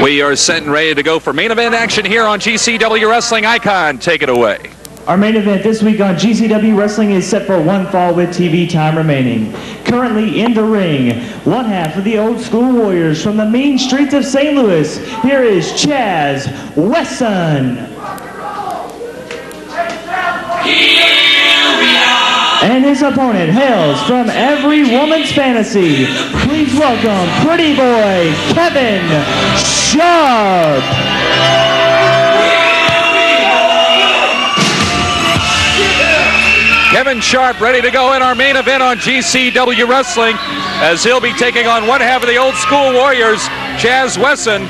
We are set and ready to go for main event action here on GCW Wrestling. Icon, take it away. Our main event this week on GCW Wrestling is set for one fall with TV time remaining. Currently in the ring, one half of the Old School Warriors from the mean streets of St. Louis. Here is Chaz Wesson. And his opponent hails from every woman's fantasy. Please welcome Pretty Boy Kevin Sharp. Kevin Sharp ready to go in our main event on GCW Wrestling as he'll be taking on one half of the Old School Warriors, Chaz Wesson.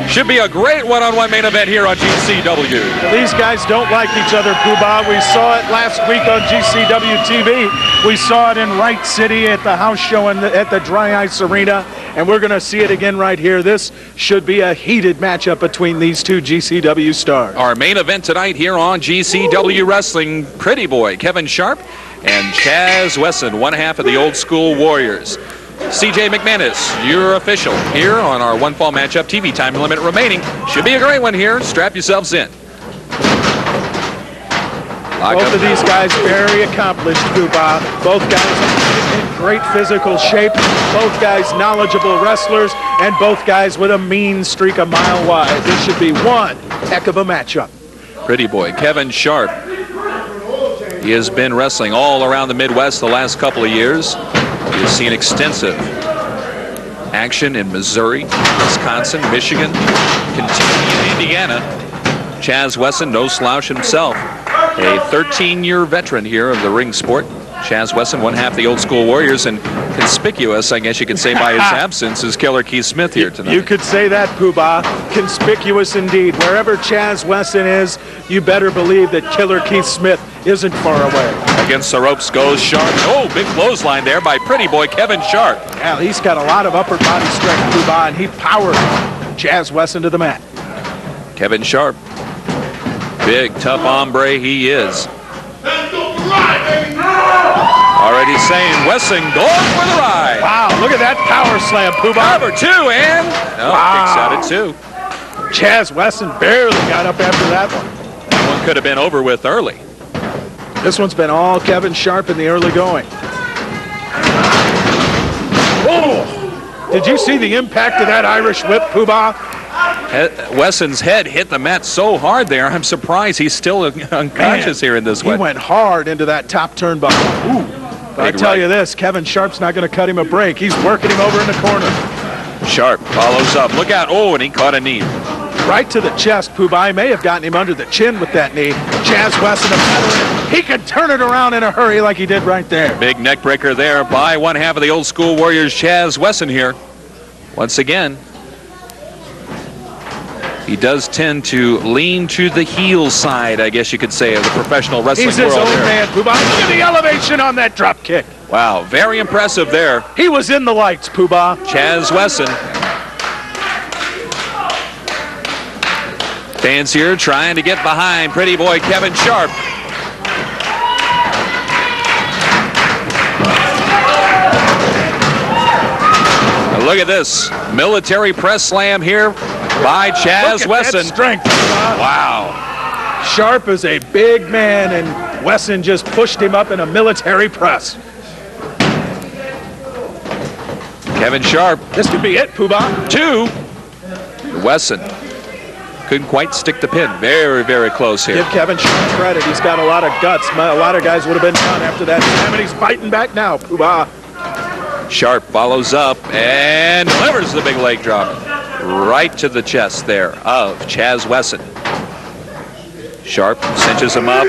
Should be a great one-on-one main event here on GCW. These guys don't like each other, Poobah. We saw it last week on GCW TV. We saw it in Wright City at the house show at the Dry Ice Arena, and we're going to see it again right here. This should be a heated matchup between these two GCW stars. Our main event tonight here on GCW Wrestling, Pretty Boy Kevin Sharp and Chaz Wesson, one half of the Old School Warriors. CJ McManus, your official here on our one fall matchup. TV time limit remaining. Should be a great one here. Strap yourselves in. Both of these guys very accomplished, Poobah. Both guys in great physical shape. Both guys knowledgeable wrestlers, and both guys with a mean streak a mile wide. This should be one heck of a matchup. Pretty Boy Kevin Sharp. He has been wrestling all around the Midwest the last couple of years. He has seen extensive action in Missouri, Wisconsin, Michigan, Kentucky, and Indiana. Chaz Wesson, no slouch himself. A 13-year veteran here of the ring sport. Chaz Wesson, one half the Old School Warriors, and conspicuous, I guess you could say, by his absence is Killer Keith Smith here tonight. You could say that, Poobah. Conspicuous indeed. Wherever Chaz Wesson is, you better believe that Killer Keith Smith isn't far away. Against the ropes goes Sharp. Oh, big clothesline there by Pretty Boy Kevin Sharp. Yeah, he's got a lot of upper body strength, Poobah, and he powered Chaz Wesson to the mat. Kevin Sharp. Big, tough hombre he is. Already saying Wesson going for the ride. Wow, look at that power slam, Poobah. Number two, and kicks out at two. Chaz Wesson barely got up after that one. That one could have been over with early. This one's been all Kevin Sharp in the early going. Oh! Did you see the impact of that Irish whip, Poobah? Wesson's head hit the mat so hard there, I'm surprised he's still unconscious here in this one. He went hard into that top turnbuckle. Ooh. But I tell you this, Kevin Sharp's not going to cut him a break. He's working him over in the corner. Sharp follows up. Look out. Oh, and he caught a knee. Right to the chest, Poobah. He may have gotten him under the chin with that knee. Chaz Wesson, he can turn it around in a hurry like he did right there. Big neck breaker there by one half of the Old School Warriors, Chaz Wesson here. Once again, he does tend to lean to the heel side, I guess you could say, of the professional wrestling world. He's his own man, Poobah. Look at the elevation on that drop kick. Wow, very impressive there. He was in the lights, Poobah. Chaz Wesson. Fans here trying to get behind Pretty Boy Kevin Sharp. Now look at this military press slam here by Chaz Wesson. Strength. Wow. Sharp is a big man, and Wesson just pushed him up in a military press. Kevin Sharp. This could be it, Poobah. Two. Wesson couldn't quite stick the pin. Very, very close here. Give Kevin Sharp credit. He's got a lot of guts. A lot of guys would have been done after that time, and he's fighting back now, Poobah. Sharp follows up and delivers the big leg drop right to the chest there of Chaz Wesson. Sharp cinches him up.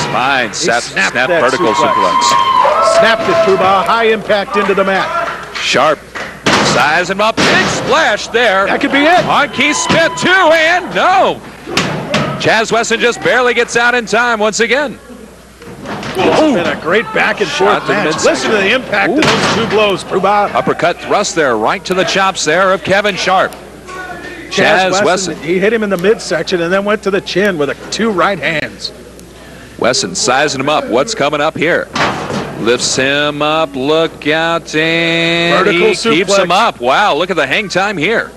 Spine, snap vertical suplex. Snapped it, Poobah. High impact into the mat. Sharp size him up. Big splash there. That could be it. On Keith Smith, too, and no. Chaz Wesson just barely gets out in time once again. It's been a great back and forth match. Listen to the impact of those two blows, Poobah. Uppercut thrust there, right to the chops there of Kevin Sharp. Chaz Wesson. He hit him in the midsection and then went to the chin with two right hands. Wesson sizing him up. What's coming up here? Lifts him up. Look out, and vertical he keeps him up. Wow, look at the hang time here.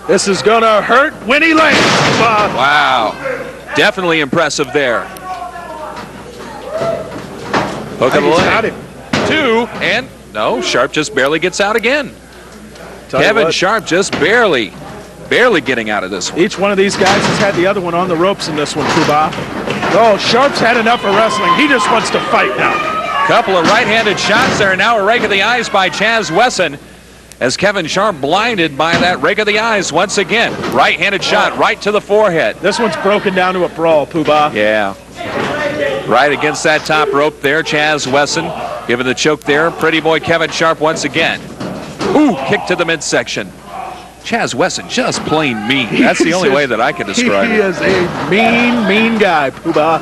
This is going to hurt when he lands. Wow. Definitely impressive there. Hook of the leg. 2, and no, Sharp just barely gets out again. Kevin Sharp just barely getting out of this one. Each one of these guys has had the other one on the ropes in this one, Kuba. Oh, Sharp's had enough of wrestling. He just wants to fight now. Couple of right-handed shots there. Now a rake of the eyes by Chaz Wesson, as Kevin Sharp blinded by that rake of the eyes once again. Right-handed shot right to the forehead. This one's broken down to a brawl, Poobah. Yeah. Right against that top rope there, Chaz Wesson giving the choke there. Pretty boy Kevin Sharp once again. Ooh, kick to the midsection. Chaz Wesson just plain mean. That's the only way that I can describe it. He is a mean guy, Poobah.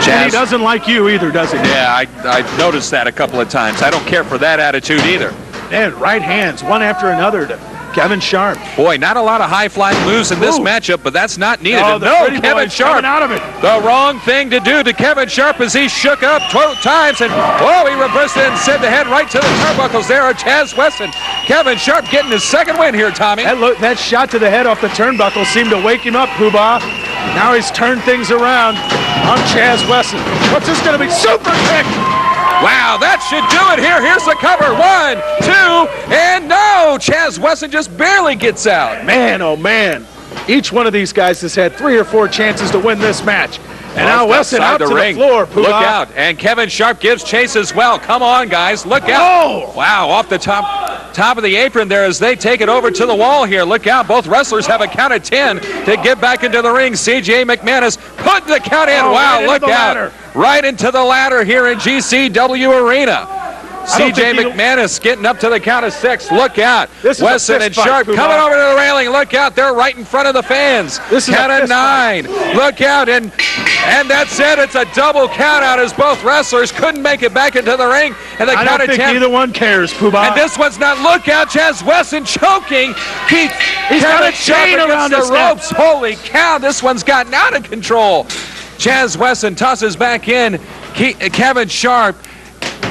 And he doesn't like you either, does he? Yeah, I noticed that a couple of times. I don't care for that attitude either. And right hands, one after another to Kevin Sharp. Boy, not a lot of high-flying moves in this matchup, but that's not needed. Oh, No, Kevin Sharp, out of it. The wrong thing to do to Kevin Sharp as he shook up 12 times, and he reversed it and sent the head right to the turnbuckles there of Chaz Wesson. Kevin Sharp getting his second win here, Tommy. That shot to the head off the turnbuckle seemed to wake him up, Poobah. Now he's turned things around on Chaz Wesson. What's this going to be? Super kick! Wow, that should do it here. Here's the cover. 1, 2, and no! Chaz Wesson just barely gets out. Man, oh man. Each one of these guys has had 3 or 4 chances to win this match. And now Wesson out to the floor, Poobah. Look out. And Kevin Sharp gives chase as well. Come on, guys. Look out. Oh! Wow, off the top of the apron there as they take it over to the wall here. Look out. Both wrestlers have a count of 10 to get back into the ring. C.J. McManus put the count in. Wow, look out. Right into the ladder here in GCW Arena. C.J. McManus getting up to the count of 6. Look out. Wesson and Sharp coming over to the railing. Look out. They're right in front of the fans. Count of 9. Look out. And that's it. It's a double count out as both wrestlers couldn't make it back into the ring. And the count of 10. I don't think either one cares, Poobah. And this one's not. Look out. Chaz Wesson choking. He's got a chain around the ropes. Holy cow. This one's gotten out of control. Chaz Wesson tosses back in. Kevin Sharp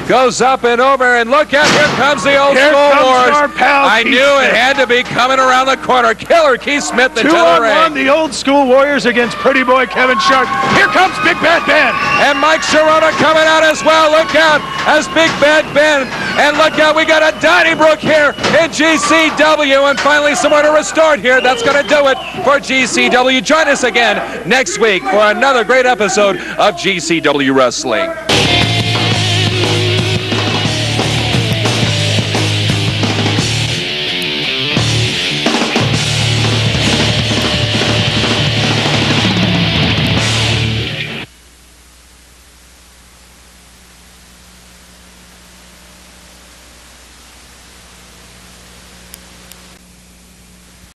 goes up and over, and look out, here comes the old school wars. I knew it had to be coming around the corner. Killer Keith Smith into the ring. 2-on-1, the old school warriors against pretty boy Kevin Sharp. Here comes Big Bad Ben. And Mike Sharona coming out as well. Look out as Big Bad Ben. And look out, we got a Donnybrook here in GCW. And finally somewhere to restore it here. That's going to do it for GCW. Join us again next week for another great episode of GCW Wrestling.